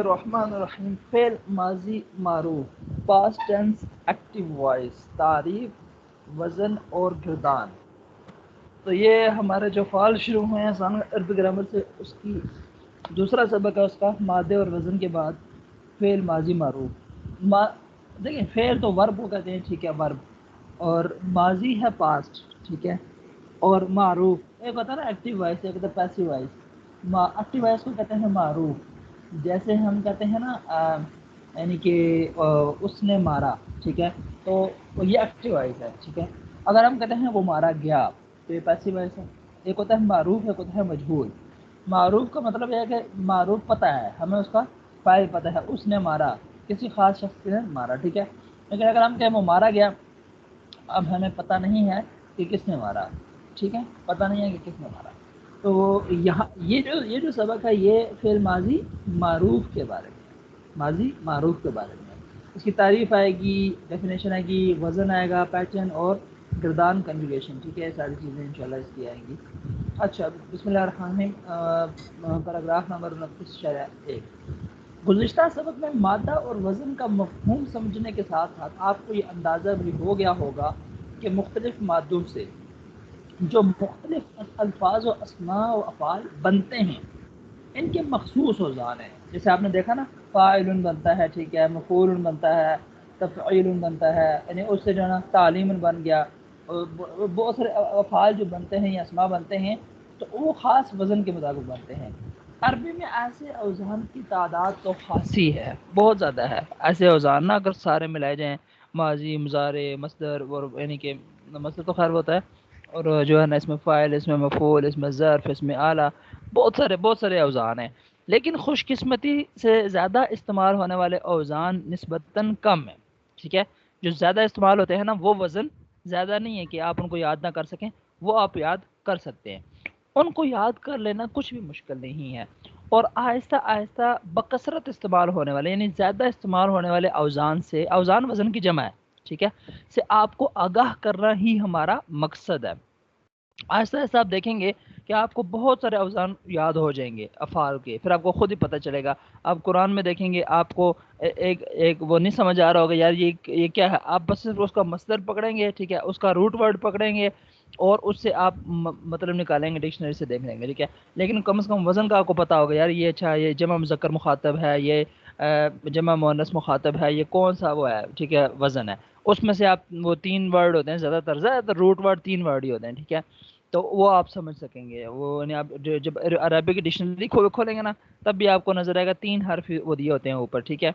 الرحمن الرحیم. فعل ماضی معروف, پاسٹ ٹینس, ایکٹیو وائس, تعریف, وزن اور گردان. تو یہ ہمارے جو فعال شروع ہوئے ہیں سامنے عربی گرامر سے, اس کی دوسرا سبق ہے اس کا مادے اور وزن کے بعد فعل ماضی معروف. دیکھیں فعل تو ورب کو کہتے ہیں, ٹھیک ہے, ورب, اور ماضی ہے پاسٹ, ٹھیک ہے, اور معروف ایک ہوتا ہے نا ایکٹیو وائس, ایک ہوتا ہے پیسیو وائس. ایکٹیو وائس کو کہتے ہیں معروف, جیسے ہم کہتے ہیں نا یعنی کہ اس نے مارا, ٹھیک ہے, تو یہ ایکٹیو وائس ہے, ٹھیک ہے. اگر ہم کہتے ہیں وہ مارا گیا تو یہ پیسیو وائس ہے. ایک ہوتا ہے معروف, ایک ہوتا ہے مجہول. معروف کا مطلب یہ ہے کہ معروف پتہ ہے, ہمیں اس کا فاعل پتہ ہے, اس نے مارا, کسی خاص شخص نے مارا, ٹھیک ہے. لیکن اگر ہم کہیں وہ مارا گیا, اب ہمیں پتہ نہیں ہے کہ کس نے مارا, ٹھیک ہے, پتہ نہیں ہے کہ کس نے مارا. تو یہاں یہ جو سبق ہے یہ فعل ماضی معروف کے بارے میں, ماضی معروف کے بارے میں. اس کی تعریف آئے گی, ڈیفینیشن آئے گی, وزن آئے گا, پیٹرن اور گردان کنجوگیشن, ٹھیک ہے. ساری چیزیں انشاءاللہ اس کی آئیں گی. اچھا, بسم اللہ الرحمن الرحیم. پیراگراف نمبر 29 شرح 1. گزشتہ سبق میں مادہ اور وزن کا مفہوم سمجھنے کے ساتھ ساتھ آپ کو یہ اندازہ بھی ہو گیا ہوگا کہ مختلف مادوں سے جو مختلف الفاظ و اسماء و افعال بنتے ہیں ان کے مخصوص اوزان ہیں. جیسے آپ نے دیکھا نا, فاعل بنتا ہے, ٹھیک ہے, مفعول بنتا ہے, تفعیل بنتا ہے, یعنی اس سے جو ہے نا تعلیم بن گیا. بہت سارے افعال جو بنتے ہیں یا اسماء بنتے ہیں تو وہ خاص وزن کے مطابق بنتے ہیں. عربی میں ایسے اوزان کی تعداد تو خاصی ہے, بہت زیادہ ہے. ایسے اوزان نا اگر سارے ملائے جائیں, ماضی, مضارع, مصدر, اور یعنی کہ مصدر تو خیر ہوتا ہے, اور جو ہے نا اس میں فاعل, اس میں مفعول, اس میں ظرف, اس میں آلہ, بہت سارے اوزان ہیں. لیکن خوش قسمتی سے زیادہ استعمال ہونے والے اوزان نسبتاً کم ہیں, ٹھیک ہے. جو زیادہ استعمال ہوتے ہیں نا وہ وزن زیادہ نہیں ہے کہ آپ ان کو یاد نہ کر سکیں, وہ آپ یاد کر سکتے ہیں. ان کو یاد کر لینا کچھ بھی مشکل نہیں ہے, اور آہستہ آہستہ بکثرت استعمال ہونے والے یعنی زیادہ استعمال ہونے والے اوزان سے, اوزان وزن کی جمع ہے, ٹھیک ہے, سے آپ کو آگاہ کرنا ہی ہمارا مقصد ہے. آہستہ آہستہ آپ دیکھیں گے کہ آپ کو بہت سارے اوزان یاد ہو جائیں گے افعال کے, پھر آپ کو خود ہی پتہ چلے گا. آپ قرآن میں دیکھیں گے, آپ کو ایک وہ نہیں سمجھ آ رہا ہوگا یار یہ کیا ہے, آپ بس صرف اس کا مصدر پکڑیں گے, ٹھیک ہے, اس کا روٹ ورڈ پکڑیں گے اور اس سے آپ مطلب نکالیں گے, ڈکشنری سے دیکھ لیں گے, ٹھیک ہے. لیکن کم از کم وزن کا آپ کو پتہ ہوگا, یار یہ اچھا, یہ جمع مذکر مخاطب ہے, یہ جمع مؤنث مخاطب ہے, یہ کون سا وہ ہے, ٹھیک ہے, وزن ہے. اس میں سے آپ وہ 3 ورڈ ہوتے ہیں, زیادہ تر روٹ ورڈ 3 ورڈ ہی ہوتے ہیں, ٹھیک ہے. تو وہ آپ سمجھ سکیں گے. وہ یعنی آپ جب عربی کی ڈکشنری کھولیں گے نا, تب بھی آپ کو نظر آئے گا 3 حرف وہ دیے ہوتے ہیں اوپر, ٹھیک ہے.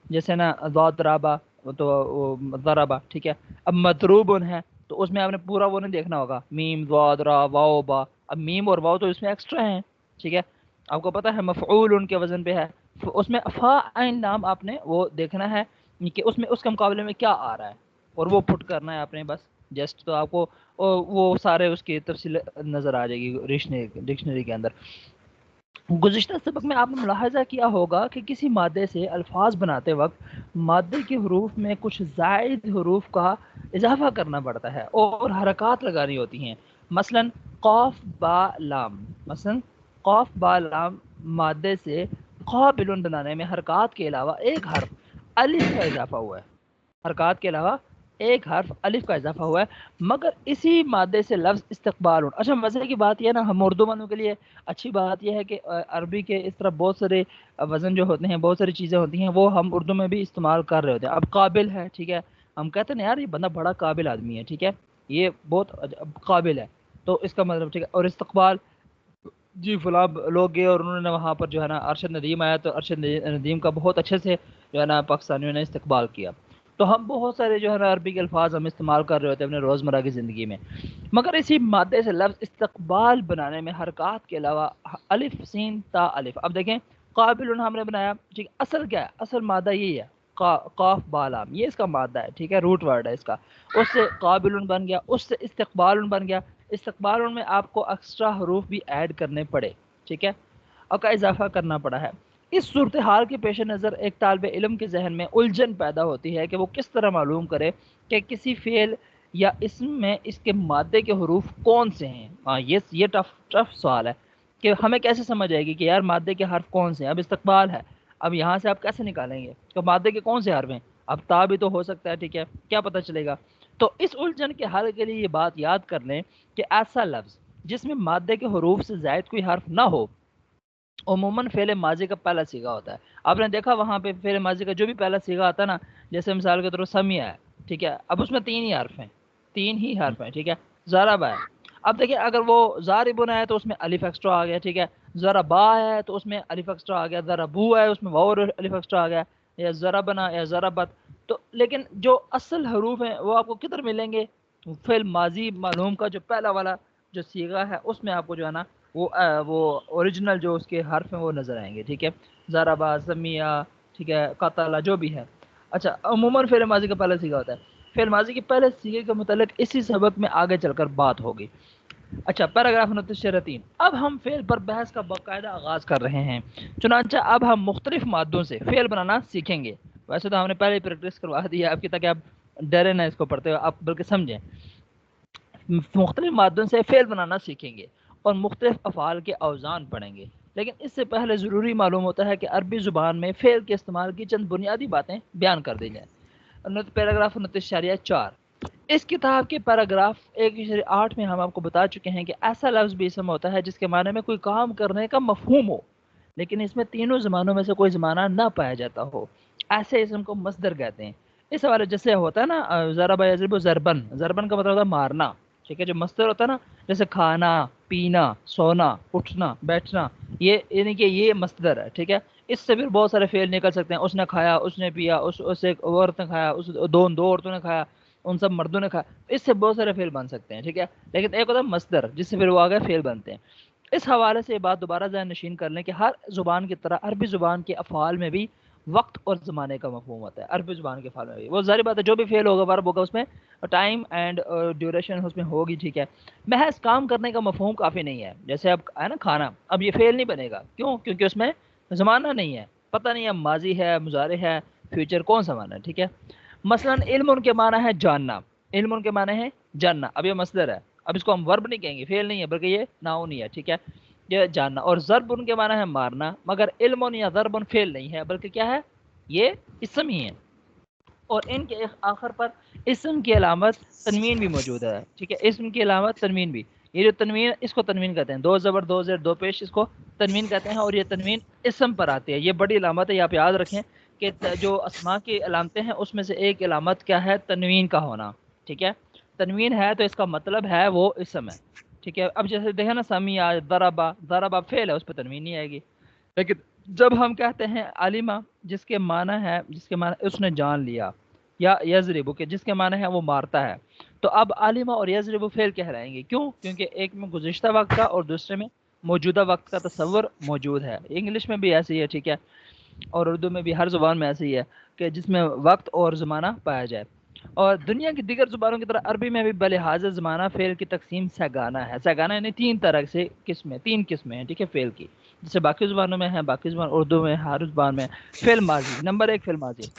جیسے نا ضاد رابا, تو ضربا, ٹھیک ہے. اب مضروب ہے تو اس میں آپ نے پورا وہ نہیں دیکھنا ہوگا, میم ضاد را واو با. اب میم اور واو تو اس میں ایکسٹرا ہیں, ٹھیک ہے. آپ کو پتہ ہے مفعول ان کے وزن پہ ہے, اس میں فا عین لام آپ نے وہ دیکھنا ہے کہ اس میں اس کے مقابلے میں کیا آ رہا ہے, اور وہ پٹ کرنا ہے آپ نے بس جسٹ. تو آپ کو وہ سارے اس کی تفصیل نظر آ جائے گی ڈکشنری کے اندر. گزشتہ سبق میں آپ نے ملاحظہ کیا ہوگا کہ کسی مادے سے الفاظ بناتے وقت مادے کے حروف میں کچھ زائد حروف کا اضافہ کرنا پڑتا ہے اور حرکات لگانی ہوتی ہیں. مثلا قاف با لام, مثلا قاف با لام مادے سے قابل بنانے میں حرکات کے علاوہ ایک حرف الف کا اضافہ ہوا ہے, حرکات کے علاوہ ایک حرف الف کا اضافہ ہوا ہے. مگر اسی مادے سے لفظ استقبال. اچھا مزے کی بات یہ ہے نا, ہم اردو والوں کے لیے اچھی بات یہ ہے کہ عربی کے اس طرح بہت سارے وزن جو ہوتے ہیں, بہت ساری چیزیں ہوتی ہیں, وہ ہم اردو میں بھی استعمال کر رہے ہوتے ہیں. اب قابل ہے, ٹھیک ہے, ہم کہتے ہیں یار یہ بندہ بڑا قابل آدمی ہے, ٹھیک ہے, یہ بہت قابل ہے, تو اس کا مطلب ٹھیک ہے. اور استقبال, جی فلاں لوگ گئے اور انہوں نے وہاں پر جو ہے نا ارشد ندیم آیا, تو ارشد ندیم کا بہت اچھے سے جو ہے نا پاکستانیوں نے استقبال کیا. تو ہم بہت سارے جو ہے نا عربی کے الفاظ ہم استعمال کر رہے ہوتے ہیں اپنے روزمرہ کی زندگی میں. مگر اسی مادے سے لفظ استقبال بنانے میں حرکات کے علاوہ الف سین تا الف. اب دیکھیں قابل ہم نے بنایا, ٹھیک, اصل کیا ہے, اصل مادہ یہی ہے قاف بالام, یہ اس کا مادہ ہے, ٹھیک ہے, روٹ ورڈ ہے اس کا. اس سے قابل بن گیا, اس سے استقبال بن گیا. استقبال میں آپ کو ایکسٹرا حروف بھی ایڈ کرنے پڑے, ٹھیک ہے, اور کا اضافہ کرنا پڑا ہے. اس صورتحال کے پیش نظر ایک طالب علم کے ذہن میں الجھن پیدا ہوتی ہے کہ وہ کس طرح معلوم کرے کہ کسی فعل یا اسم میں اس کے مادے کے حروف کون سے ہیں. ہاں یہ ٹف سوال ہے کہ ہمیں کیسے سمجھ آئے گی کہ یار مادے کے حرف کون سے ہیں. اب استقبال ہے, اب یہاں سے آپ کیسے نکالیں گے کہ مادے کے کون سے حرف ہیں؟ اب تا بھی تو ہو سکتا ہے، ٹھیک ہے، کیا پتہ چلے گا؟ تو اس الجھن کے حل کے لیے یہ بات یاد کر لیں کہ ایسا لفظ جس میں مادے کے حروف سے زائد کوئی حرف نہ ہو عموماً فعل ماضی کا پہلا صیغہ ہوتا ہے۔ آپ نے دیکھا وہاں پہ فعل ماضی کا جو بھی پہلا صیغہ آتا ہے نا، جیسے مثال کے طور پر سمیا ہے، ٹھیک ہے، اب اس میں 3 ہی حرف ہیں، 3 ہی حرف ہیں، ٹھیک ہے، ضربہ ہے، اب دیکھیں اگر وہ ضاربن ہے تو اس میں الف ایکسٹرا آ گیا، ٹھیک ہے، ضربا ہے تو اس میں الف ایکسٹرا آ گیا، ضربو ہے اس میں واو اور الف ایکسٹرا آ گیا، یا ضربنا یا ضربت، تو لیکن جو اصل حروف ہیں وہ آپ کو کدھر ملیں گے؟ فعل ماضی معلوم کا جو پہلا والا جو صیغہ ہے اس میں آپ کو جو ہے نا وہ اوریجنل جو اس کے حرف ہیں وہ نظر آئیں گے، ٹھیک ہے، ضربا، سمیہ، ٹھیک ہے، قتل، جو بھی ہے۔ اچھا، عموماً فعل ماضی کا پہلا صیغہ ہوتا ہے۔ فعل ماضی کے پہلے صیغے کے متعلق اسی سبق میں آگے چل کر بات ہوگی۔ اچھا، پیراگراف 29 اب ہم فعل پر بحث کا باقاعدہ آغاز کر رہے ہیں۔ چنانچہ اب ہم مختلف مادوں سے فعل بنانا سیکھیں گے۔ ویسے تو ہم نے پہلے ہی پریکٹس کروا دی ہے آپ کی، تاکہ آپ ڈرے نہ اس کو پڑھتے ہو، آپ بلکہ سمجھیں۔ مختلف مادوں سے فعل بنانا سیکھیں گے اور مختلف افعال کے اوزان پڑھیں گے، لیکن اس سے پہلے ضروری معلوم ہوتا ہے کہ عربی زبان میں فعل کے استعمال کی چند بنیادی باتیں بیان کر دی جائیں۔ پیراگراف 29.4 اس کتاب کے پیراگراف 1.8 میں ہم آپ کو بتا چکے ہیں کہ ایسا لفظ بھی اسم ہوتا ہے جس کے معنی میں کوئی کام کرنے کا مفہوم ہو لیکن اس میں تینوں زمانوں میں سے کوئی زمانہ نہ پایا جاتا ہو، ایسے اسم کو مصدر کہتے ہیں۔ اس حوالے جیسے ہوتا ہے نا ضرب یضرب ضربن، ضربن کا مطلب ہوتا ہے مارنا، ٹھیک ہے، جو مصدر ہوتا ہے نا، جیسے کھانا، پینا، سونا، اٹھنا، بیٹھنا، یہ یعنی کہ یہ مصدر ہے، ٹھیک ہے۔ اس سے پھر بہت سارے فعل نکل سکتے ہیں، اس نے کھایا، اس نے پیا، اس ایک عورت نے کھایا، اس دو عورتوں نے کھایا، ان سب مردوں نے کھایا، اس سے بہت سارے فعل بن سکتے ہیں، ٹھیک ہے، لیکن ایک ہوتا ہے مصدر جس سے پھر وہ آگے فعل بنتے ہیں۔ اس حوالے سے یہ بات دوبارہ ذہن نشین کر لیں کہ ہر زبان کی طرح عربی زبان کے افعال میں بھی وقت اور زمانے کا مفہوم ہوتا ہے۔ عربی زبان کے افعال میں بھی وہ ظاہر بات ہے جو بھی فعل ہوگا ورب ہوگا اس میں ٹائم اینڈ ڈیوریشن اس میں ہوگی، ٹھیک ہے۔ محض کام کرنے کا مفہوم کافی نہیں ہے، جیسے اب ہے نا کھانا، اب یہ فعل نہیں بنے گا، کیوں؟ کیونکہ اس میں زمانہ نہیں ہے، پتہ نہیں ہے ماضی ہے، مضارع ہے، فیوچر، کون سا معنی ہے، ٹھیک ہے۔ مثلا علم ان کے معنی ہے جاننا، علم ان کے معنی ہے جاننا، اب یہ مصدر ہے، اب اس کو ہم ورب نہیں کہیں گے، فعل نہیں ہے بلکہ یہ ناؤن ہی ہے، ٹھیک ہے، یہ جاننا۔ اور ضرب ان کے معنی ہے مارنا، مگر علم یا ضرب فعل نہیں ہے بلکہ کیا ہے؟ یہ اسم ہی ہے، اور ان کے آخر پر اسم کی علامت تنوین بھی موجود ہے، ٹھیک ہے، اسم کی علامت تنوین بھی، یہ جو تنوین اس کو تنوین کہتے ہیں، دو زبر دو زیر دو پیش، اس کو تنوین کہتے ہیں، اور یہ تنوین اسم پر آتی ہے، یہ بڑی علامت ہے، یہ آپ یاد رکھیں کہ جو اسماء کی علامتیں ہیں اس میں سے ایک علامت کیا ہے؟ تنوین کا ہونا، ٹھیک ہے، تنوین ہے تو اس کا مطلب ہے وہ اسم ہے، ٹھیک ہے۔ اب جیسے دیکھیں نا سمیع، ضربا، ضربا فعل ہے اس پہ تنوین نہیں آئے گی، لیکن جب ہم کہتے ہیں عالمہ جس کے معنی ہے، جس کے معنی اس نے جان لیا، یا یضرب کہ جس کے معنی ہے وہ مارتا ہے، تو اب عالمہ اور یضرب فعل کہلائیں گے، کیوں؟ کیونکہ ایک میں گزشتہ وقت کا اور دوسرے میں موجودہ وقت کا تصور موجود ہے۔ انگلش میں بھی ایسے ہی ہے، ٹھیک ہے، اور اردو میں بھی، ہر زبان میں ایسے ہی ہے کہ جس میں وقت اور زمانہ پایا جائے۔ اور دنیا کی دیگر زبانوں کی طرح عربی میں بھی بلحاظ زمانہ فعل کی تقسیم سیگانہ ہے، سیگانہ یعنی 3 طرح سے قسمیں، 3 قسمیں ہیں، ٹھیک ہے، فعل کی، جیسے باقی زبانوں میں ہے، باقی زبان اردو میں، ہر زبان میں۔ فعل ماضی، نمبر 1 فعل ماضی،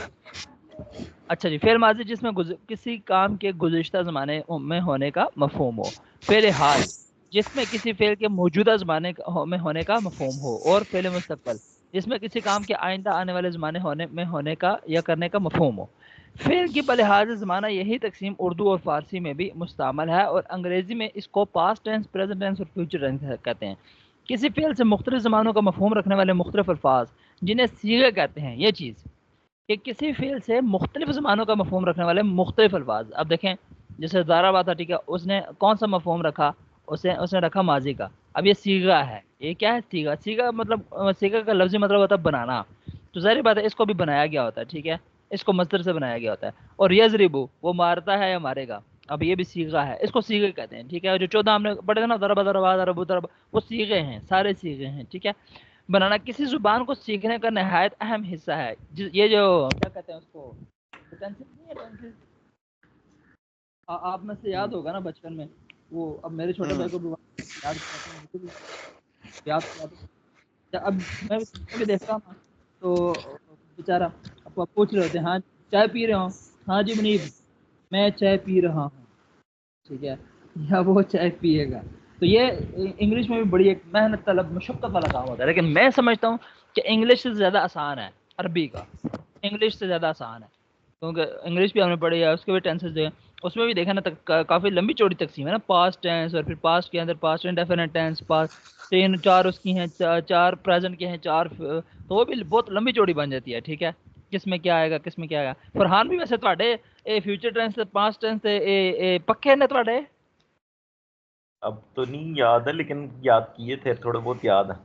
اچھا جی، فعل ماضی جس میں کسی کام کے گزشتہ زمانے میں ہونے کا مفہوم ہو۔ فعل حال جس میں کسی فعل کے موجودہ زمانے میں ہونے کا مفہوم ہو، اور فعل مستقبل جس میں کسی کام کے آئندہ آنے والے زمانے میں ہونے کا یا کرنے کا مفہوم ہو۔ فعل کی بلحاظ زمانہ یہی تقسیم اردو اور فارسی میں بھی مستعمل ہے، اور انگریزی میں اس کو پاسٹ ٹینس، پریزنٹ ٹینس اور فیوچر ٹینس کہتے ہیں۔ کسی فعل سے مختلف زمانوں کا مفہوم رکھنے والے مختلف الفاظ جنہیں صیغے کہتے ہیں، یہ چیز کہ کسی فعل سے مختلف زمانوں کا مفہوم رکھنے والے مختلف الفاظ، اب دیکھیں جیسے ضربا تھا، ٹھیک ہے، اس نے کون سا مفہوم رکھا؟ اس نے رکھا ماضی کا، اب یہ صیغہ ہے، یہ کیا ہے؟ صیغہ، صیغہ مطلب صیغہ کا لفظی مطلب ہوتا ہے بنانا، تو ظاہر بات ہے اس کو بھی بنایا گیا ہوتا ہے، ٹھیک ہے، اس کو مصدر سے بنایا گیا ہوتا ہے۔ اور یضربو وہ مارتا ہے یا مارے گا، اب یہ بھی صیغہ ہے، اس کو صیغے کہتے ہیں، ٹھیک ہے، جو 14 ہم نے پڑھے تھے نا، ضربا ضربا ضربو ضرب، وہ صیغے ہیں، سارے صیغے ہیں، ٹھیک ہے۔ بنانا کسی زبان کو سیکھنے کا نہایت اہم حصہ ہے، یہ جو کیا کہتے ہیں اس کو، ٹینسز نہیں ہے، ٹینسز، آپ میں سے یاد ہوگا نا بچپن میں، وہ اب میرے چھوٹے بھائی کو بھی یاد کراتے ہیں، مجھے بھی یاد کراتے ہیں، اب میں بھی دیکھتا ہوں نا تو بیچارہ اب پوچھ رہے ہوتے ہیں، ہاں چائے پی رہے ہوں، ہاں جی منیب میں چائے پی رہا ہوں، ٹھیک ہے، یا وہ چائے پیے گا، تو یہ انگلش میں بھی بڑی ایک محنت طلب مشقت والا کام ہوتا ہے، لیکن میں سمجھتا ہوں کہ انگلش سے زیادہ آسان ہے عربی کا، انگلش سے زیادہ آسان ہے، کیونکہ انگلش بھی ہم نے پڑھی ہے، اس کے بھی ٹینسز جو ہیں اس میں بھی دیکھا نا کافی لمبی چوڑی تقسیم ہے نا، پاسٹ ٹینس اور پھر پاسٹ کے اندر پاسٹ انڈیفینٹ ٹینس، تین چار اس کی ہیں، چار پریزنٹ کے ہیں، چار تو وہ بھی بہت لمبی چوڑی بن جاتی ہے. ٹھیک ہے، کس میں کیا آئے گا کس میں کیا آئے گا. فرحان بھی ویسے تواڈے اے فیوچر ٹینس تے پاسٹ ٹینس تے اے پکے نے تواڈے؟ اب تو نہیں یاد ہے لیکن یاد کیے تھے تھوڑے بہت یاد ہے.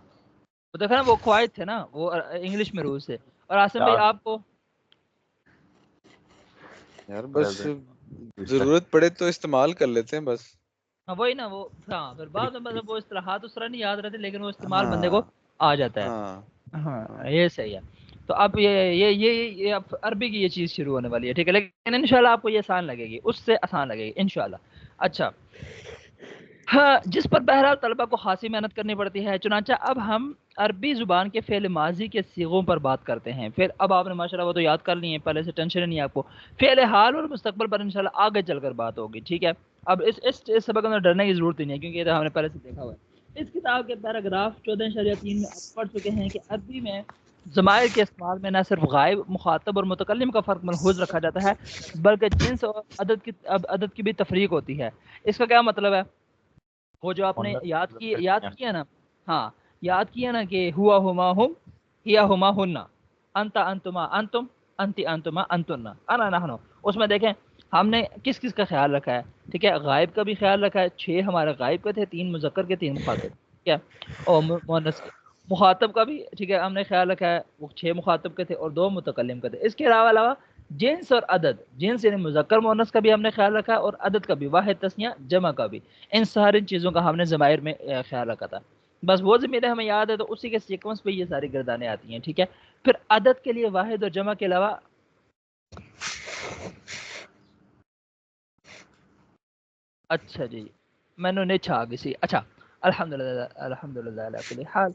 وہ دیکھا نا وہ قواعد تھے نا وہ انگلش میں روز سے. اور آسم بھائی آپ کو؟ یار بس ضرورت پڑے تو استعمال کر لیتے ہیں بس. ہاں وہی نا وہ، ہاں پھر بعد میں مطلب وہ اصطلاحات اس طرح نہیں یاد رہتے لیکن وہ استعمال بندے کو آ جاتا ہے. ہاں یہ صحیح ہے. تو اب یہ اب عربی کی یہ چیز شروع ہونے والی ہے. ٹھیک ہے، لیکن انشاءاللہ آپ کو یہ آسان لگے گی، اس سے آسان لگے گی انشاءاللہ. اچھا ہاں، جس پر بہرحال طلبہ کو خاصی محنت کرنی پڑتی ہے. چنانچہ اب ہم عربی زبان کے فعل ماضی کے صیغوں پر بات کرتے ہیں. پھر اب آپ نے ماشاءاللہ وہ تو یاد کر لی ہیں پہلے سے، ٹینشن نہیں آپ کو. فعل حال اور مستقبل پر انشاءاللہ آگے چل کر بات ہوگی. ٹھیک ہے، اب اس سبق میں ڈرنے کی ضرورت ہی نہیں ہے کیونکہ یہ تو ہم نے پہلے سے دیکھا ہوا ہے. اس کتاب کے پیراگراف 14.3 میں آپ پڑھ چکے ہیں کہ عربی میں ضمائر کے استعمال میں نہ صرف غائب، مخاطب اور متکلم کا فرق ملحوظ رکھا جاتا ہے بلکہ جنس اور عدد کی بھی تفریق ہوتی ہے. اس کا کیا مطلب ہے؟ وہ جو آپ نے یاد کیا نا، ہاں یاد کیا نا کہ ہوا ہما ہم، ہیا ہما ہننا، انتا انتما انتم، انتی انتما انتنا، انا نحنو. اس میں دیکھیں ہم نے کس کس کا خیال رکھا ہے. ٹھیک ہے، غائب کا بھی خیال رکھا ہے، 6 ہمارے غائب کے تھے، 3 مذکر کے، 3 مخاطب. ٹھیک ہے، اور مؤنث کے. مخاطب کا بھی ٹھیک ہے ہم نے خیال رکھا ہے، وہ 6 مخاطب کے تھے اور 2 متکلم کے تھے. اس کے علاوہ جنس اور عدد، جنس یعنی مذکر مؤنث کا بھی ہم نے خیال رکھا ہے اور عدد کا بھی، واحد تثنیہ جمع کا بھی. ان ساری چیزوں کا ہم نے ضمائر میں خیال رکھا تھا. بس وہ ضمیر ہمیں یاد ہے تو اسی کے سیکوینس پہ یہ ساری گردانیں آتی ہیں. ٹھیک ہے، پھر عدد کے لیے واحد اور جمع کے علاوہ اچھا جی میں نے چھا گئی سی. اچھا الحمدللہ علی کل حال.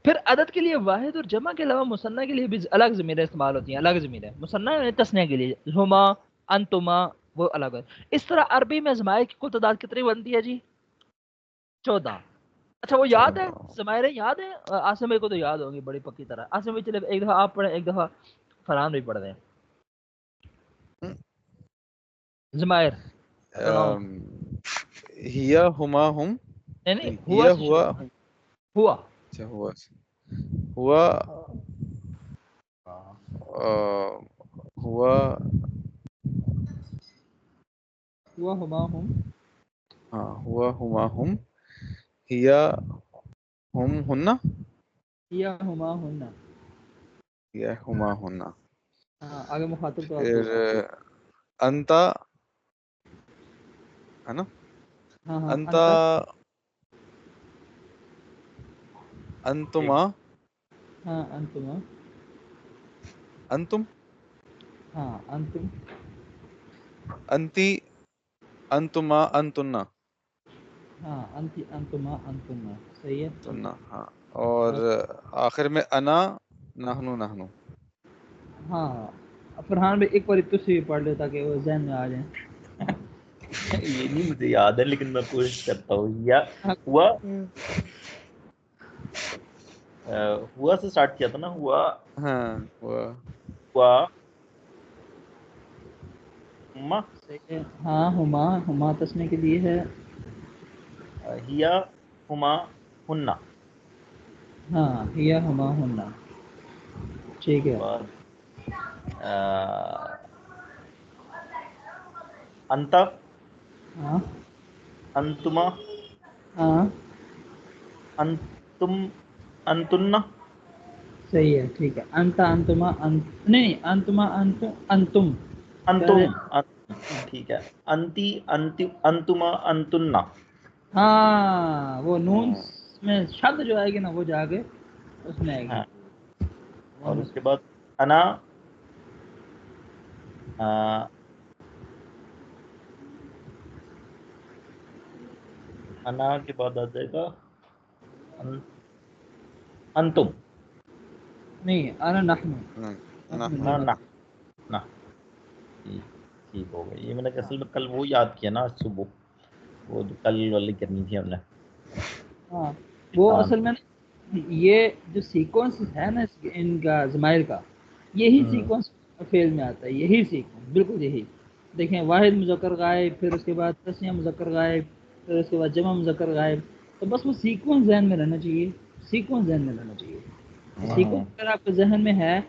پھر عدد کے لیے واحد اور جمع کے علاوہ مثنیٰ کے لیے بھی الگ ضمیریں استعمال ہوتی ہیں، الگ ضمیریں. مثنیٰ یعنی تثنیہ کے لیے ہما، انتما، وہ الگ ہے. اس طرح عربی میں ضمائر کی کل تعداد کتنی بنتی ہے جی؟ 14. اچھا وہ یاد ہے ضمائر یاد ہے؟ آسم بھائی کو تو یاد ہوگی بڑی پکی طرح. آسم بھائی چلے ایک دفعہ آپ پڑھیں، ایک دفعہ فرحان بھی پڑھ دیں. ضمائر ہیا ہما ہم، نہیں ہوا ہیا سے ہوا شروع ہوا. اچھا ہوا ہوا ہوا ہوا ہما ہم، ہاں ہوا ہما ہم، ہیا ہم ہننا، ہیا ہما ہننا. ہیا ہما ہننا. ہاں آگے مخاطب تو آپ پھر کو انتا ہے نا، ہاں ہاں انتا، انتما، ہاں انتما، انتم، ہاں انتم، انتی، انتما، انتنا. ہاں انتی انتما انتنا. صحیح ہے. انتنا ہاں. اور آخر میں انا، نحنو، نحنو. ہاں فرحان بھی ایک بار تسی بھی پڑھ لے تاکہ وہ ذہن میں آ جائیں. یہ نہیں مجھے یاد ہے لیکن میں کوشش کرتا ہوں. یا ہوا ہوا سے سٹارٹ کیا تھا نا، ہوا ہاں ہوا ہوا ہما، صحیح ہے. ہاں ہما، ہما تسنے کے لیے ہے. ہیا ہما ہننا. ہاں ہیا ہما ہننا. ٹھیک ہے. بعد انتا، ہاں انتما، ہاں انتم، انتنا. صحیح ہے. ٹھیک ہے. انتا انتما نہیں انتما انتم انتم، ٹھیک ہے. انتی، انتما، انتنا. ہاں وہ نون میں شد جو آئے گی نا وہ جا کے اس میں آئے گی. ہاں، اور اس کے بعد انا، انا کے بعد آ جائے گا انتم. نہیں انا نحن، نہ نہ نہ ٹھیک ہو گئی. یہ میں نے اصل میں کل وہ یاد کیا نا آج صبح، وہ کل والی کرنی تھی ہم نے. ہاں وہ ہاں اصل میں یہ جو سیکوینس ہے نا ان کا ضمائر کا، یہی سیکوینس فیل میں آتا ہے، یہی سیکوینس بالکل یہی. دیکھیں واحد مذکر غائب، پھر اس کے بعد تسنیہ مذکر غائب، پھر اس کے بعد جمع مذکر غائب. تو بس وہ سیکوینس ذہن میں رہنا چاہیے، سیکوینس ذہن میں رہنا چاہیے. سیکوینس اگر آپ کے ذہن میں ہے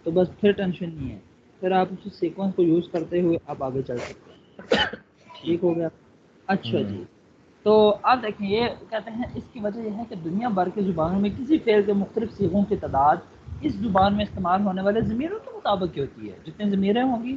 تو بس پھر ٹینشن نہیں ہے، پھر آپ اس سیکوینس کو یوز کرتے ہوئے آپ آگے چل سکتے ہیں. ٹھیک ہو گیا. اچھا جی، تو اب دیکھیں یہ کہتے ہیں اس کی وجہ یہ ہے کہ دنیا بھر کی زبانوں میں کسی فعل کے مختلف صیغوں کی تعداد اس زبان میں استعمال ہونے والے ضمیروں کے مطابق کی ہوتی ہے. جتنے ضمیریں ہوں گی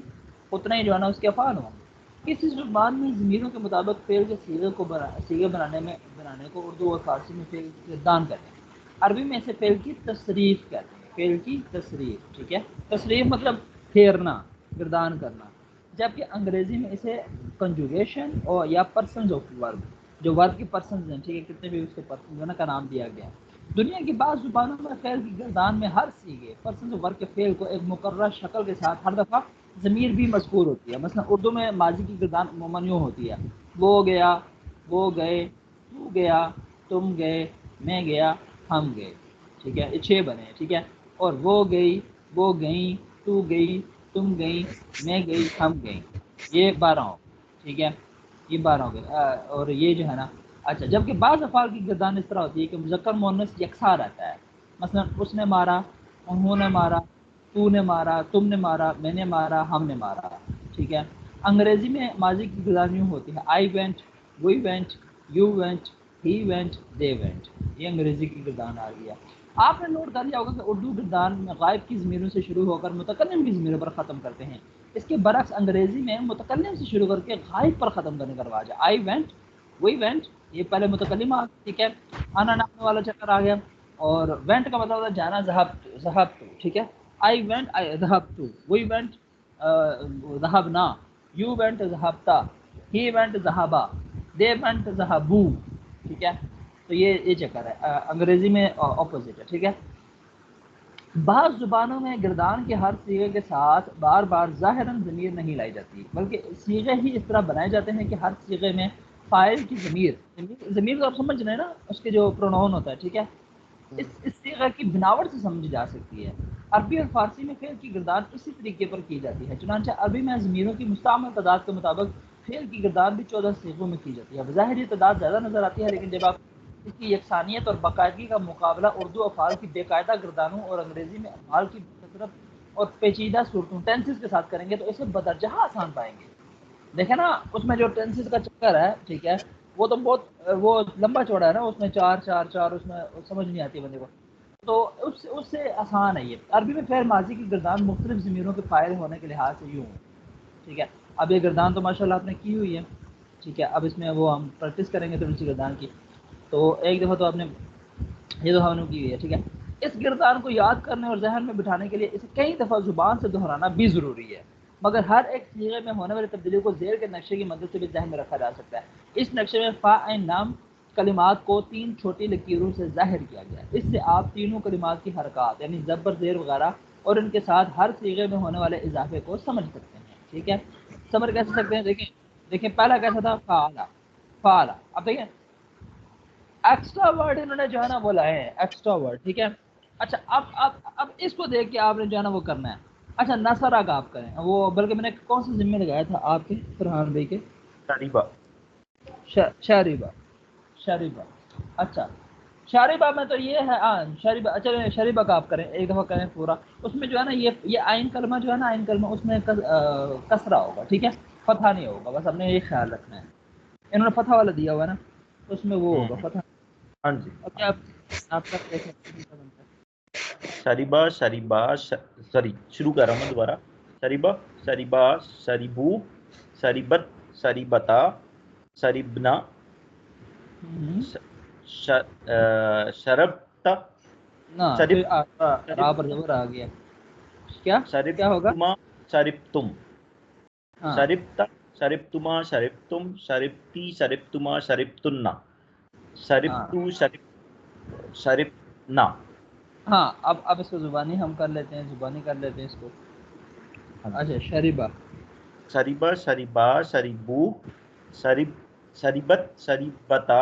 اتنا ہی جو ہے نا اس کے افعال ہوں گے. کسی زبان میں ضمیروں کے مطابق فعل کے صیغے بنانے کو اردو اور فارسی میں فعل گردان کہتے ہیں. عربی میں اسے فعل کی تصریف کہتے ہیں، فعل کی تصریف. ٹھیک ہے، تصریف مطلب پھیرنا، گردان کرنا. جبکہ انگریزی میں اسے کنجوگیشن اور یا پرسنز آف ورب، جو ورب کی پرسنز ہیں، ٹھیک ہے، کتنے بھی اس کے پرسنز کا نام دیا گیا. دنیا کی بعض زبانوں میں فعل کی گردان میں ہر صیغے پرسنز آف ورب کے فعل کو ایک مقررہ شکل کے ساتھ ہر دفعہ ضمیر بھی مذکور ہوتی ہے. مثلا اردو میں ماضی کی گردان عموماً یوں ہوتی ہے: وہ گیا، وہ گئے، تو گیا، تم گئے، میں گیا، ہم گئے. ٹھیک ہے، یہ 6 بنے ہیں. ٹھیک ہے، اور وہ گئی، وہ گئیں، تو گئی، تم گئی، میں گئی، ہم گئیں. یہ 12 ہو. ٹھیک ہے، یہ 12 ہو گئے. اور یہ جو ہے نا، اچھا، جبکہ بعض افعال کی گردان اس طرح ہوتی ہے کہ مذکر مؤنث یکساں رہتا ہے. مثلا اس نے مارا، انہوں نے مارا، تو نے مارا، تم نے مارا، میں نے مارا، ہم نے مارا. ٹھیک ہے. انگریزی میں ماضی کی گردان یوں ہوتی ہے: I went, we went, you went, he went, they went. یہ انگریزی کی گردان آ گئی ہے. آپ نے نوٹ کر لیا ہوگا کہ اردو گردان میں غائب کی ضمیروں سے شروع ہو کر متکلم کی ضمیروں پر ختم کرتے ہیں. اس کے برعکس انگریزی میں متکلم سے شروع کر کے غائب پر ختم کرنے کا رواج ہے. آئی وینٹ، وی وینٹ، یہ پہلے متکلم آ گیا. ٹھیک ہے، آنا نامنے والا چکر آ گیا. اور وینٹ کا مطلب ہوتا ہے جانا، ذہبت. ٹھیک ہے، آئی وینٹ، آئی ذہبت، وی وینٹ ذہبنا، یو وینٹ ذہبتا، ہی وینٹ ذہبا، دے وینٹ ذہبو. ٹھیک ہے، تو یہ چکر ہے. انگریزی میں اپوزٹ ہے. ٹھیک ہے. بعض زبانوں میں گردان کے ہر صیغے کے ساتھ بار بار ظاہراً ضمیر نہیں لائی جاتی، بلکہ صیغے ہی اس طرح بنائے جاتے ہیں کہ ہر صیغے میں فاعل کی ضمیر تو آپ سمجھ رہے ہیں نا، اس کے جو پروناؤن ہوتا ہے. ٹھیک ہے، اس صیغہ کی بناوٹ سے سمجھی جا سکتی ہے. عربی اور فارسی میں فعل کی گردان اسی طریقے پر کی جاتی ہے. چنانچہ عربی میں ضمیروں کی مستعمل تعداد کے مطابق فعل کی گردان بھی 14 صیغوں میں کی جاتی ہے. بظاہر یہ تعداد زیادہ نظر آتی ہے، لیکن جب آپ اس کی یکسانیت اور باقاعدگی کا مقابلہ اردو افعال کی بے قاعدہ گردانوں اور انگریزی میں افعال کی کثرت اور پیچیدہ صورتوں ٹینسز کے ساتھ کریں گے تو اسے بدرجہ آسان پائیں گے. دیکھیں نا، اس میں جو ٹینسز کا چکر ہے، ٹھیک ہے، وہ تو بہت وہ لمبا چوڑا ہے نا، اس میں 4 4 4، اس میں سمجھ نہیں آتی بندے کو. تو اس سے آسان ہے یہ. عربی میں فعل ماضی کی گردان مختلف ضمیروں کے فاعل ہونے کے لحاظ سے یوں ہے. ٹھیک ہے، اب یہ گردان تو ماشاءاللہ آپ نے کی ہوئی ہے. ٹھیک ہے، اب اس میں وہ ہم پریکٹس کریں گے تھوڑی سی گردان کی. تو ایک دفعہ تو آپ نے یہ تو ہم نے کی ہوئی ہے. ٹھیک ہے، اس گردان کو یاد کرنے اور ذہن میں بٹھانے کے لیے اسے کئی دفعہ زبان سے دہرانا بھی ضروری ہے، مگر ہر ایک صیغے میں ہونے والی تبدیلی کو زیر کے نقشے کی مدد سے بھی ذہن میں رکھا جا سکتا ہے. اس نقشے میں فا عین لام کلمات کو 3 چھوٹی لکیروں سے ظاہر کیا گیا ہے. اس سے آپ تینوں کلمات کی حرکات یعنی زبر، زیر وغیرہ اور ان کے ساتھ ہر صیغے میں ہونے والے اضافے کو سمجھ سکتے ہیں. ٹھیک ہے، سمجھ کیسے سکتے ہیں؟ دیکھیں پہلا کیسا تھا؟ فعلا، فعلا. اب دیکھیں ایکسٹرا ورڈ انہوں نے جو ہے نا وہ لائے ہیں، ایکسٹرا ورڈ. ٹھیک ہے، اچھا اب اس کو دیکھ کے آپ نے جو ہے نا وہ کرنا ہے. اچھا، نصرہ کا آپ کریں وہ، بلکہ میں نے کون سے ذمہ لگایا تھا آپ کے فرحان بھائی کے؟ شریبہ. شریبہ، شریبہ. اچھا، شریبہ میں تو یہ ہے شریبہ. اچھا شریبہ کا آپ کریں، ایک دفعہ کریں پورا. اس میں جو ہے نا یہ آئین کلمہ جو ہے نا، آئین کلمہ اس میں کسرہ ہوگا. ٹھیک ہے، فتحہ نہیں ہوگا، بس ہم نے یہ خیال رکھنا ہے. انہوں نے فتح والا دیا ہوا ہے نا، اس میں وہ ہوگا فتح. ہاں جی. اب آپ کا دیکھیں بنتا ہے. شریبہ، شریبہ، سوری شروع کر رہا ہوں میں دوبارہ. شریبہ، شریبہ، شریبو، شریبت، شریبتا، شریبنا، شربتا، نا شرب، پھر را پر زبر آ گیا. کیا ہوگا؟ شربتما، شربتم، ہاں شربتا، شربتما، شربتم، شربتی، شربتما، شربتنا، ہاں شربتو، شربنا. ہاں. اب اس کو زبانی ہم کر لیتے ہیں، زبانی کر لیتے ہیں اس کو. اچھا، شریبہ، شریبہ، شریبا، شریبو، شریبت، شریبتا،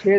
6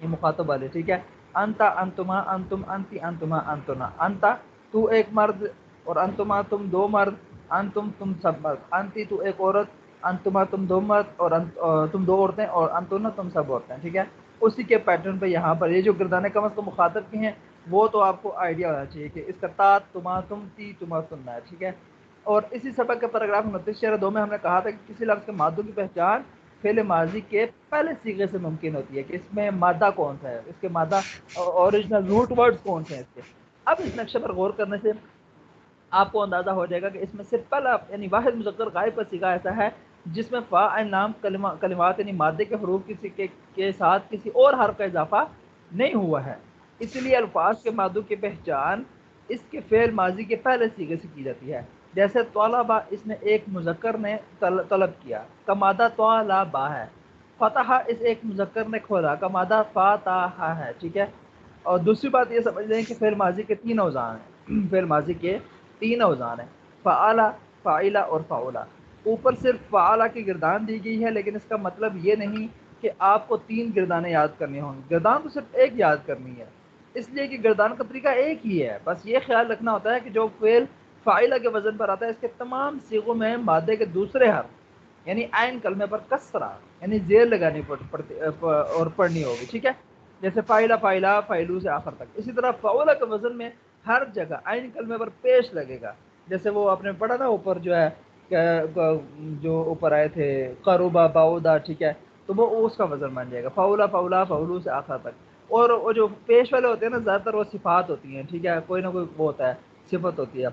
یہ مخاطب والے، ٹھیک ہے. انتا انتما انتم انتی انتما انتنا. انتا تو ایک مرد، اور انتما تم دو مرد، انتم تم سب مرد، انتی تو ایک عورت، انتما تم دو مرد، اور تم دو عورتیں، اور انتنا تم سب عورتیں، ٹھیک ہے. اسی کے پیٹرن پہ یہاں پر یہ جو گردانیں کم از کم مخاطب کی ہیں وہ تو آپ کو آئیڈیا ہونا چاہیے کہ اس کا تا تما تم تی تما تمنا ہے، ٹھیک ہے. اور اسی سبق کے پیراگراف 29/2 میں ہم نے کہا تھا کہ کسی لفظ کے مادوں کی پہچان فعل ماضی کے پہلے صیغے سے ممکن ہوتی ہے، کہ اس میں مادہ کون سا ہے، اس کے مادہ اوریجنل روٹ ورڈز کون سے ہیں اس کے. اب اس نقشے پر غور کرنے سے آپ کو اندازہ ہو جائے گا کہ اس میں صرف پہلا یعنی واحد مذکر غائب کا صیغہ ایسا ہے جس میں فا عین لام کلمات یعنی مادے کے حروف کسی کے ساتھ کسی اور حرف کا اضافہ نہیں ہوا ہے. اس لیے الفاظ کے مادوں کی پہچان اس کے فعل ماضی کے پہلے صیغے سے کی جاتی ہے. جیسے طلبہ، اس نے ایک مذکر نے طلب کیا، کا مادہ طلبہ ہے. فتح، اس ایک مذکر نے کھولا، کا مادہ فاتح ہے، ٹھیک ہے. اور دوسری بات یہ سمجھ لیں کہ فعل ماضی کے 3 اوزان ہیں. فعل ماضی کے 3 اوزان ہیں، فعلا، فاعلہ اور فعولا. اوپر صرف فعلا کی گردان دی گئی ہے، لیکن اس کا مطلب یہ نہیں کہ آپ کو 3 گردانیں یاد کرنی ہوں گی. گردان تو صرف ایک یاد کرنی ہے، اس لیے کہ گردان کا طریقہ ایک ہی ہے. بس یہ خیال رکھنا ہوتا ہے کہ جو فعل فاعلہ کے وزن پر آتا ہے اس کے تمام صیغوں میں مادے کے دوسرے حرف یعنی عین کلمے پر کسرہ یعنی زیر لگانی پڑتی اور پڑھنی ہوگی، ٹھیک ہے. جیسے فاعلہ، فاعلہ، فاعلو سے آخر تک. اسی طرح فعولہ کے وزن میں ہر جگہ عین کلمے پر پیش لگے گا. جیسے وہ آپ نے پڑھا نا اوپر جو ہے جو اوپر آئے تھے قربا باؤدا، ٹھیک ہے، تو وہ اس کا وزن بن جائے گا. فاولا، فاولا، فاولو سے آخر تک. اور وہ جو پیش والے ہوتے ہیں نا زیادہ تر وہ صفات ہوتی ہیں، ٹھیک ہے، کوئی نہ کوئی وہ ہوتا ہے، صفت ہوتی ہے.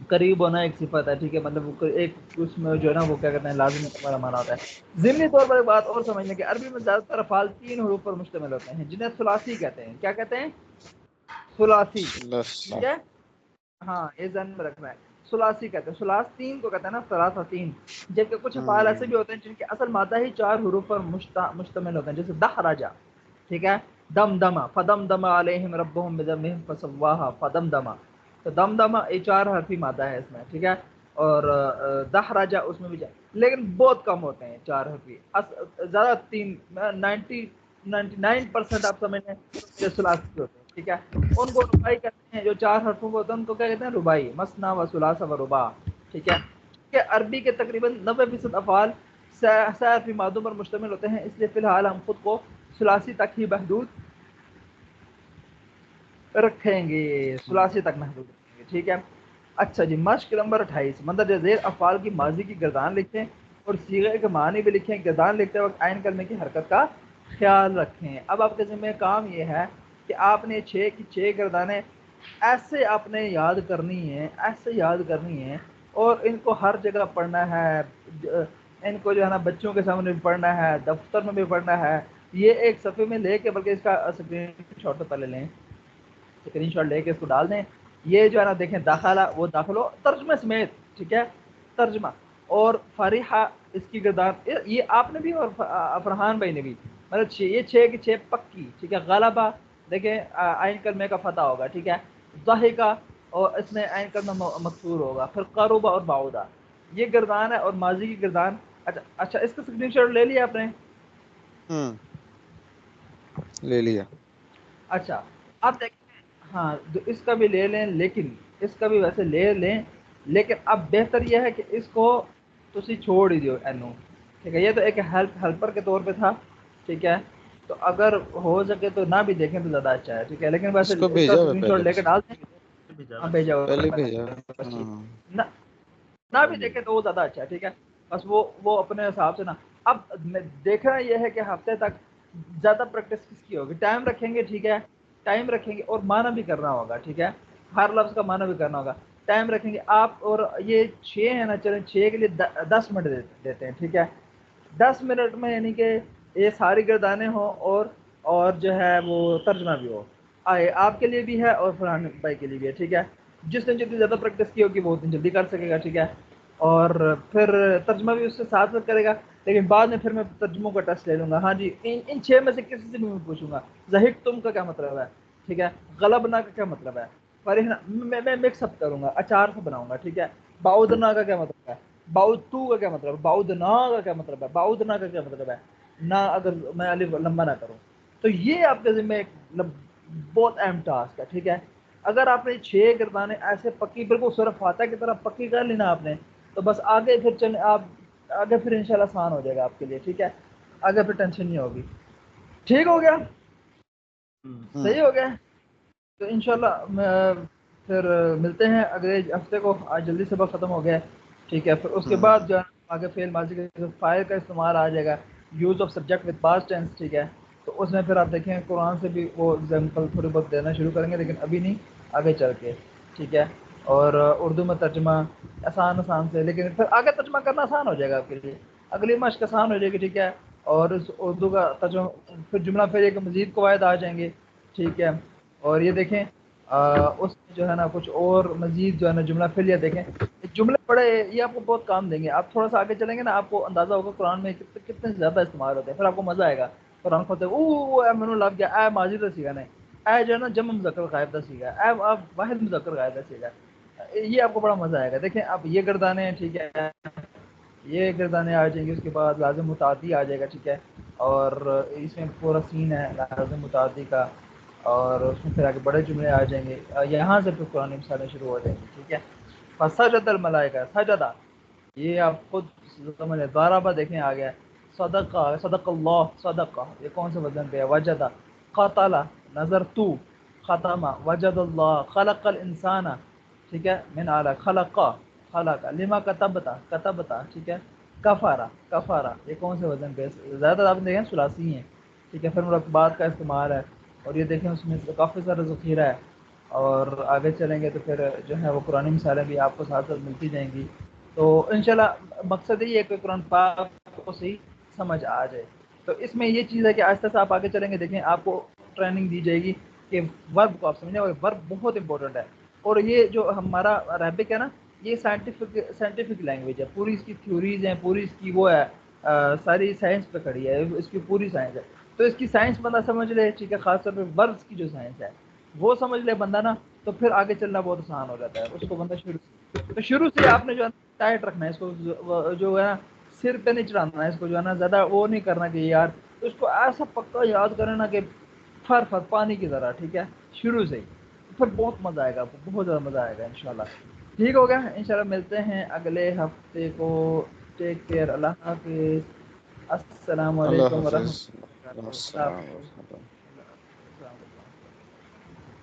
قریب ہونا ایک صفت ہے، ٹھیک ہے، مطلب ایک اس میں جو ہے نا وہ کیا کہتے ہیں لازمی والا مانا ہوتا ہے. ضمنی طور پر ایک بات اور سمجھ لیں کہ عربی میں زیادہ تر افعال 3 حروف پر مشتمل ہوتے ہیں جنہیں ثلاثی کہتے ہیں. کیا کہتے ہیں؟ ثلاثی، ٹھیک ہے. ہاں یہ ذہن میں رکھنا ہے، ثلاثی کہتے ہیں. ثلاث 3 کو کہتے ہیں نا، ثلاثتین. جبکہ کچھ افعال ایسے بھی ہوتے ہیں جن کے اصل مادہ ہی 4 حروف پر مشتمل ہوتے ہیں، جیسے دحرجہ، ٹھیک ہے، دم دما، فدم دما علیہم ربہم بذنبہم فسواہا، فدم دما. تو دم دما یہ 4 حرفی مادہ ہے اس میں، ٹھیک ہے. اور دحرجہ اس میں بھی لیکن بہت کم ہوتے ہیں 4 حرفی، زیادہ 3 99% آپ سمجھ لیں کہ ثلاثی ہوتے ہیں، ٹھیک ہے. ان کو رباعی کہتے ہیں، جو 4 حرفوں کو ہوتا ہے ان کو کیا کہتے ہیں؟ رباعی. مثنا و ثلاث و رباع، ٹھیک ہے. کہ عربی کے تقریباً 90% افعال حرفی مادوں پر مشتمل ہوتے ہیں، اس لیے فی الحال ہم خود کو ثلاثی تک ہی محدود رکھیں گے، ثلاثی تک محدود رکھیں گے، ٹھیک ہے. اچھا جی، مشق نمبر 28. مندرجہ ذیل افعال کی ماضی کی گردان لکھیں اور صیغے کے معنی بھی لکھیں. گردان لکھتے وقت عین کلمے کی حرکت کا خیال رکھیں. اب آپ کے ذمہ کام یہ ہے کہ آپ نے 6 کی 6 گردانیں ایسے آپ نے یاد کرنی ہیں، ایسے یاد کرنی ہیں، اور ان کو ہر جگہ پڑھنا ہے. ان کو جو ہے نا بچوں کے سامنے بھی پڑھنا ہے، دفتر میں بھی پڑھنا ہے. یہ ایک صفحے میں لے کے، بلکہ اس کا اسکرین شاٹ تو پہلے لیں، اسکرین شاٹ لے کے اس کو ڈال دیں. یہ جو ہے نا دیکھیں داخلہ، وہ داخلو ترجمے سمیت، ٹھیک ہے، ترجمہ. اور فریحہ اس کی گردان یہ آپ نے بھی اور فرحان بھائی نے بھی، مطلب یہ 6 کی 6 پکی، ٹھیک ہے. غلبہ دیکھیں عین کلمے کا فتح ہوگا، ٹھیک ہے. ضحکہ اور اس میں عین کلمہ مکسور ہوگا. پھر قربہ اور بعودہ یہ گردان ہے، اور ماضی کی گردان. اچھا اس کا اسکرین شاٹ لے لیا آپ نے؟ لے لیا. اچھا اب دیکھیں، ہاں اس کا بھی لے لیں، لیکن اس کا بھی ویسے لے لیں، لیکن اب بہتر یہ ہے کہ اس کو تسی چھوڑ ہی دیو اینو، ٹھیک ہے. یہ تو ایک ہیلپر کے طور پہ تھا، ٹھیک ہے. تو اگر ہو سکے تو نہ بھی دیکھیں تو زیادہ اچھا ہے، ٹھیک ہے. لیکن ویسے اس کو اس کا بھیجا ہوا ہے اسکرین شاٹ پہلے لے کے ڈال دیں. ہاں بھیجا ہوا پہلے میں نے، بھیجا. بس ٹھیک. ہاں نہ بھی دیکھیں تو وہ زیادہ اچھا ہے، ٹھیک ہے. بس وہ اپنے حساب سے نا. اب دیکھنا یہ ہے کہ ہفتے تک زیادہ پریکٹس کس کی ہوگی. ٹائم رکھیں گے، ٹھیک ہے، ٹائم رکھیں گے، اور معنی بھی کرنا ہوگا، ٹھیک ہے. ہر لفظ کا معنی بھی کرنا ہوگا. ٹائم رکھیں گے آپ. اور یہ 6 ہے نا، چلیں 6 کے لیے 10 منٹ دیتے ہیں، ٹھیک ہے. 10 منٹ میں یعنی کہ یہ ساری گردانیں ہوں اور جو ہے وہ ترجمہ بھی ہو آئے آپ کے لیے بھی ہے اور فرحان بھائی کے لیے بھی ہے، ٹھیک ہے. جس نے جتنی زیادہ پریکٹس کی ہوگی وہ اتنی جلدی کر سکے گا، ٹھیک ہے. اور پھر ترجمہ بھی اس سے ساتھ ساتھ کرے گا. لیکن بعد میں پھر میں ترجموں کا ٹیسٹ لے لوں گا. ہاں جی، ان 6 میں سے کسی سے بھی میں پوچھوں گا ضحک تم کا کیا مطلب ہے، ٹھیک ہے. غلبنا کا کیا مطلب ہے، فرحنا میں مکس اپ کروں گا، اچار سے بناؤں گا، ٹھیک ہے. باؤدنا کا کیا مطلب ہے، باؤتو کا کیا مطلب ہے، باؤدنا کا کیا مطلب ہے، باؤدنا کا کیا مطلب ہے. نہ اگر میں الف لمبا نہ کروں، تو یہ آپ کے ذمہ ایک بہت اہم ٹاسک ہے. ٹھیک ہے, اگر آپ نے 6 گردانیں ایسے پکی بالکل صرف فاتحہ کی طرح پکی کر لینا آپ نے, تو بس آگے پھر چلیں آپ آگے, پھر انشاءاللہ آسان ہو جائے گا آپ کے لیے. ٹھیک ہے, آگے پھر ٹینشن نہیں ہوگی. ٹھیک ہو گیا, صحیح ہو گیا. تو انشاءاللہ پھر ملتے ہیں اگلے ہفتے کو. آج جلدی سے وقت ختم ہو گیا. ٹھیک ہے, پھر اس کے بعد جو ہے آگے فعل ماضی کے فاعل کا استعمال آ جائے گا, use of subject with past tense. ٹھیک ہے, تو اس میں پھر آپ دیکھیں قرآن سے بھی وہ ایگزامپل تھوڑی بہت دینا شروع کریں گے, لیکن ابھی نہیں, آگے چل کے. ٹھیک ہے, اور اردو میں ترجمہ آسان سے, لیکن پھر آگے ترجمہ کرنا آسان ہو جائے گا آپ کے لیے. اگلی مشق آسان ہو جائے گی. ٹھیک ہے, اور اس اردو کا ترجمہ پھر جملہ پھر ایک مزید قواعد آ جائیں گے. ٹھیک ہے, اور یہ دیکھیں اس میں جو ہے نا کچھ اور مزید جو ہے نا جملہ پھر یہ دیکھیں جملے پڑے, یہ آپ کو بہت کام دیں گے. آپ تھوڑا سا آگے چلیں گے نا, آپ کو اندازہ ہوگا قرآن میں کتنے زیادہ استعمال ہوتے ہیں. پھر آپ کو مزہ آئے گا. قرآن کھولتے اے میں نے لگ گیا, اے ماضی کا سیکھا نہیں, اے جو ہے نا جمع مذکر غائب کا سیکھا, اے آپ واحد مذکر غائب کا سیکھا. یہ آپ کو بڑا مزہ آئے گا. دیکھیں اب یہ گردانے ہیں. ٹھیک ہے, یہ گردانے آ جائیں گے. اس کے بعد لازم متعدی آ جائے گا. ٹھیک ہے, اور اس میں پورا سین ہے لازم متعدی کا, اور اس میں پھر آگے بڑے جملے آ جائیں گے. یہاں سے پھر قرآن مثالیں شروع ہو جائیں گی. ٹھیک ہے, فسجد الملائکہ, سجدہ, یہ آپ خود سمجھ لیں. ضربہ دیکھیں آ گیا, صدقہ, صدق اللہ, صدقہ, یہ کون سے وزن پہ ہے. وجدہ, قتل, نظر تو, ختمہ, وجد اللہ, خلق الانسان. ٹھیک ہے, من اعلیٰ, خلقہ, خلق, لما کتبتا, کتبتا. ٹھیک ہے, کفارہ, کفارہ, یہ کون سے وزن پہ, زیادہ تر آپ دیکھیں ثلاثی ہیں. ٹھیک ہے, پھر مرکبات کا استعمال ہے, اور یہ دیکھیں اس میں کافی سارا ذخیرہ ہے. اور آگے چلیں گے تو پھر جو ہے وہ قرآن مثالیں بھی آپ کو ساتھ ساتھ ملتی جائیں گی. تو انشاءاللہ مقصد یہی ہے کہ قرآن پاک کو صحیح سمجھ آ جائے. تو اس میں یہ چیز ہے کہ آہستہ سے آپ آگے چلیں گے. دیکھیں آپ کو ٹریننگ دی جائے گی کہ ورب کو آپ سمجھیں, اور ورب بہت امپورٹنٹ ہے. اور یہ جو ہمارا عربک ہے نا, یہ سائنٹیفک لینگویج ہے. پوری اس کی تھیوریز ہیں, پوری اس کی وہ ہے, ساری سائنس پہ کھڑی ہے. اس کی پوری سائنس ہے. تو اس کی سائنس بندہ سمجھ لے. ٹھیک ہے, خاص طور پہ وربس کی جو سائنس ہے وہ سمجھ لے بندہ نا, تو پھر آگے چلنا بہت آسان ہو جاتا ہے. اس کو بندہ شروع سے آپ نے جو ہے ٹائٹ رکھنا ہے اس کو, جو ہے نا سر پہ نہیں چڑھانا ہے اس کو, جو ہے نا زیادہ وہ نہیں کرنا کہ یار, اس کو ایسا پکا یاد کرے نا کہ فر پانی کی طرح. ٹھیک ہے, شروع سے ہی, پھر بہت مزہ آئے گا, بہت زیادہ مزہ آئے گا انشاءاللہ. ٹھیک ہو گیا, انشاءاللہ ملتے ہیں اگلے ہفتے کو. ٹیک کیئر, اللہ حافظ, السلام اللہ علیکم ورحمۃ حافظ. اللہ وبرکاتہ. اللہ السلام حافظ. ورحمۃ اللہ.